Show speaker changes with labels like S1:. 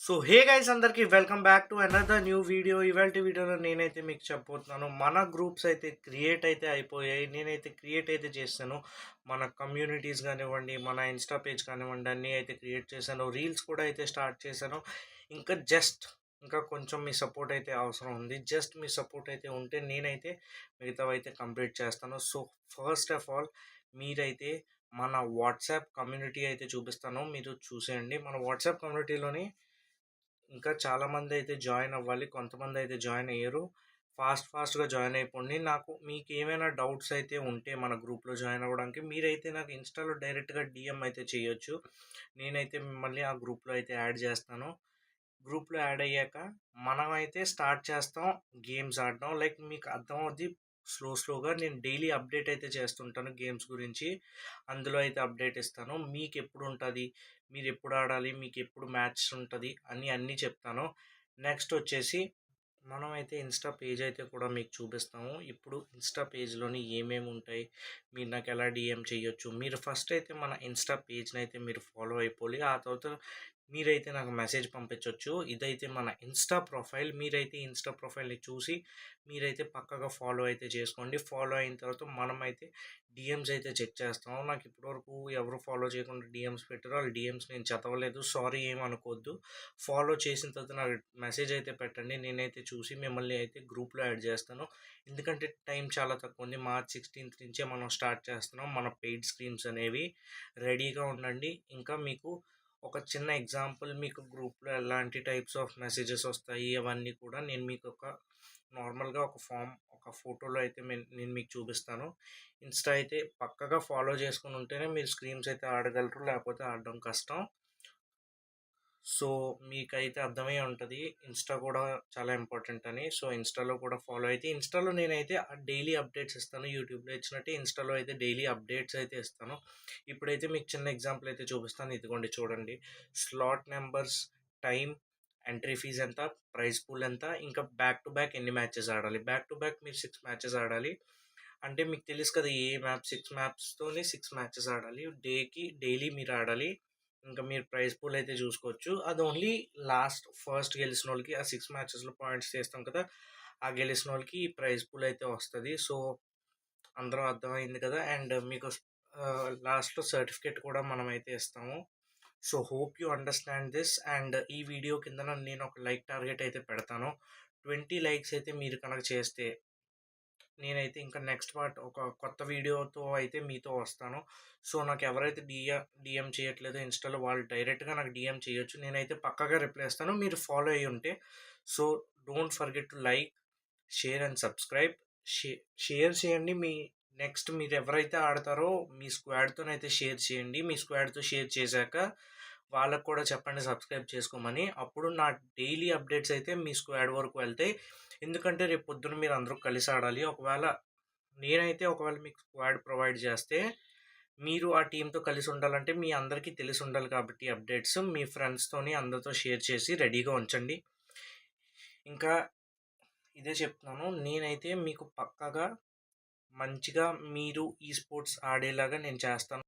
S1: So hey guys అందరికి welcome back to another new video. ఇవాళ వీడియోలో నేనైతే మీకు చెప్పబోతున్నాను, మన గ్రూప్స్ అయితే క్రియేట్ అయితే అయిపోయాయి. నేనైతే క్రియేట్ అయితే చేస్తాను. మన కమ్యూనిటీస్ కానివ్వండి, మన ఇన్స్టా పేజ్ కానివ్వండి, అన్నీ అయితే క్రియేట్ చేశాను. రీల్స్ కూడా అయితే స్టార్ట్ చేశాను. ఇంకా కొంచెం మీ సపోర్ట్ అయితే అవసరం ఉంది. జస్ట్ మీ సపోర్ట్ అయితే ఉంటే నేనైతే మిగతావైతే కంప్లీట్ చేస్తాను. సో ఫస్ట్ ఆఫ్ ఆల్ మీరైతే మన వాట్సాప్ కమ్యూనిటీ అయితే చూపిస్తాను, మీరు చూసేయండి. మన వాట్సాప్ కమ్యూనిటీలోని ఇంకా చాలామంది అయితే జాయిన్ అవ్వాలి. కొంతమంది అయితే జాయిన్ అయ్యారు. ఫాస్ట్‌గా జాయిన్ అయిపోండి. మీకు ఏమైనా డౌట్స్ అయితే ఉంటే మన గ్రూప్‌లో జాయిన్ అవ్వడానికి మీరైతే నాకు ఇన్‌స్టాలో డైరెక్ట్‌గా డీఎం అయితే చేయొచ్చు. నేనైతే మిమ్మల్ని ఆ గ్రూప్‌లో అయితే యాడ్ చేస్తాను. గ్రూప్‌లో యాడ్ అయ్యాక మనమైతే స్టార్ట్ చేస్తాం గేమ్స్ ఆడడం. లైక్ మీకు అర్థమవుద్ది. స్లోగా నేను డైలీ అప్డేట్ అయితే చేస్తుంటాను గేమ్స్ గురించి. అందులో అయితే అప్డేట్ ఇస్తాను. మీకెప్పుడు ఉంటది, మీరెప్పుడు ఆడాలి, మీకెప్పుడు మ్యాచ్ ఉంటది అని అన్నీ చెప్తాను. నెక్స్ట్ వచ్చేసి మనమైతే ఇన్స్టా పేజ్ అయితే కూడా మీకు చూపిస్తాము. ఇప్పుడు ఇన్స్టా పేజ్‌లోని ఏమేమి ఉంటాయి, మీరు నాకు ఎలా డీఎం చేయొచ్చు. మీరు ఫస్ట్ అయితే మన ఇన్స్టా పేజ్‌ని అయితే మీరు ఫాలో అయిపోవాలి. ఆ తర్వాత మీరైతే నాకు మెసేజ్ పంపించొచ్చు. ఇదైతే మన ఇన్స్టా ప్రొఫైల్. మీరైతే ఇన్స్టా ప్రొఫైల్‌ని చూసి మీరైతే పక్కాగా ఫాలో అయితే చేసుకోండి. ఫాలో అయిన తర్వాత మనమైతే డీఎమ్స్ అయితే చెక్ చేస్తాము. నాకు ఇప్పటివరకు ఎవరు ఫాలో చేయకుండా డీఎమ్స్ పెట్టారో వాళ్ళ డీఎమ్స్ నేను చదవలేదు. సారీ ఏమనుకోవద్దు. ఫాలో చేసిన తర్వాత నాకు మెసేజ్ అయితే పెట్టండి. నేనైతే చూసి మిమ్మల్ని అయితే గ్రూప్‌లో యాడ్ చేస్తాను. ఎందుకంటే టైం చాలా తక్కువ ఉంది. మార్చ్ 16థ్ నుంచే మనం స్టార్ట్ చేస్తున్నాం. మన పెయిడ్ స్ట్రీమ్స్ అనేవి రెడీగా ఉండండి. ఇంకా మీకు ఒక చిన్న ఎగ్జాంపుల్, మీకు గ్రూప్‌లో ఎలాంటి టైప్స్ ఆఫ్ మెసేజెస్ వస్తాయి అవన్నీ కూడా నేను మీకు నార్మల్‌గా ఒక ఫోటోలో అయితే నేను మీకు చూపిస్తాను. ఇన్‌స్టా అయితే పక్కాగా ఫాలో చేసుకొని ఉంటేనే మీరు స్క్రీమ్స్ అయితే ఆడగలరు. లేకపోతే ఆడడం కష్టం. సో మీకైతే అర్థమయ్యే ఉంటది ఇన్‌స్టా కూడా చాలా ఇంపార్టెంట్ అని. సో ఇన్‌స్టాలో కూడా ఫాలో అయితే ఇన్‌స్టాలో నేనైతే డైలీ అప్డేట్స్ ఇస్తాను. యూట్యూబ్‌లో ఇచ్చినట్టే ఇన్‌స్టాలో అయితే డైలీ అప్డేట్స్ అయితే ఇస్తాను. ఇప్పుడైతే మీకు చిన్న ఎగ్జాంపుల్ అయితే చూపిస్తాను. ఇదిగోండి చూడండి. Slot numbers, time, entry fees ఎంత, ప్రైజ్ పూల్ ఎంత, ఇంకా బ్యాక్ టు బ్యాక్ ఎన్ని మ్యాచెస్ ఆడాలి. బ్యాక్ టు బ్యాక్ మీరు 6 మ్యాచెస్ ఆడాలి. అంటే మీకు తెలుసు కదా, ఏ మ్యాప్ 6 మ్యాప్స్‌తోని 6 మ్యాచెస్ ఆడాలి. డైలీ మీరు ఆడాలి. ఇంకా మీరు ప్రైజ్ పూల్ అయితే చూసుకోవచ్చు. అది ఓన్లీ ఫస్ట్ గెలిసినోళ్ళకి ఆ 6 మ్యాచెస్‌లో పాయింట్స్ చేస్తాం కదా, ఆ గెలిసినోళ్ళకి ఈ ప్రైజ్ పూల్ అయితే వస్తది. సో అందరూ అర్థమైంది కదా. అండ్ మీకు లాస్ట్‌లో సర్టిఫికేట్ కూడా మనమైతే ఇస్తాము. So hope you understand this. And ఈ వీడియో కిందన నేను ఒక లైక్ టార్గెట్ అయితే పెడతాను. 20 లైక్స్ అయితే మీరు కనుక చేస్తే నేనైతే ఇంకా నెక్స్ట్ పార్ట్ ఒక కొత్త వీడియోతో అయితే మీతో వస్తాను. సో నాకు ఎవరైతే డీఎం చేయట్లేదో ఇన్‌స్టాలో వాళ్ళు డైరెక్ట్‌గా నాకు డీఎం చేయొచ్చు. నేనైతే పక్కాగా రిప్లై ఇస్తాను మీరు ఫాలో అయ్యి ఉంటే. So don't forget to like, share and subscribe. షే షేర్ చేయండి. మీరు ఎవరైతే ఆడతారో మీ స్క్వాడ్‌తోనైతే షేర్ చేయండి. మీ స్క్వాడ్‌తో షేర్ చేశాక వాళ్ళకి కూడా చెప్పండి సబ్స్క్రైబ్ చేసుకోమని. అప్పుడు నా డైలీ అప్డేట్స్ అయితే మీ స్క్వాడ్ వరకు వెళ్తాయి. ఎందుకంటే రేపు పొద్దున మీరు అందరూ కలిసి ఆడాలి. ఒకవేళ మీకు స్క్వాడ్ ప్రొవైడ్ చేస్తే మీరు ఆ టీంతో కలిసి ఉండాలంటే మీ అందరికీ తెలిసి ఉండాలి కాబట్టి అప్డేట్స్ మీ ఫ్రెండ్స్‌తోని అందరితో షేర్ చేసి రెడీగా ఉంచండి. ఇంకా ఇదే చెప్తున్నాను. నేనైతే మీకు పక్కాగా మంచిగా మీరు ఈ స్పోర్ట్స్ ఆడేలాగా నేను చేస్తాను.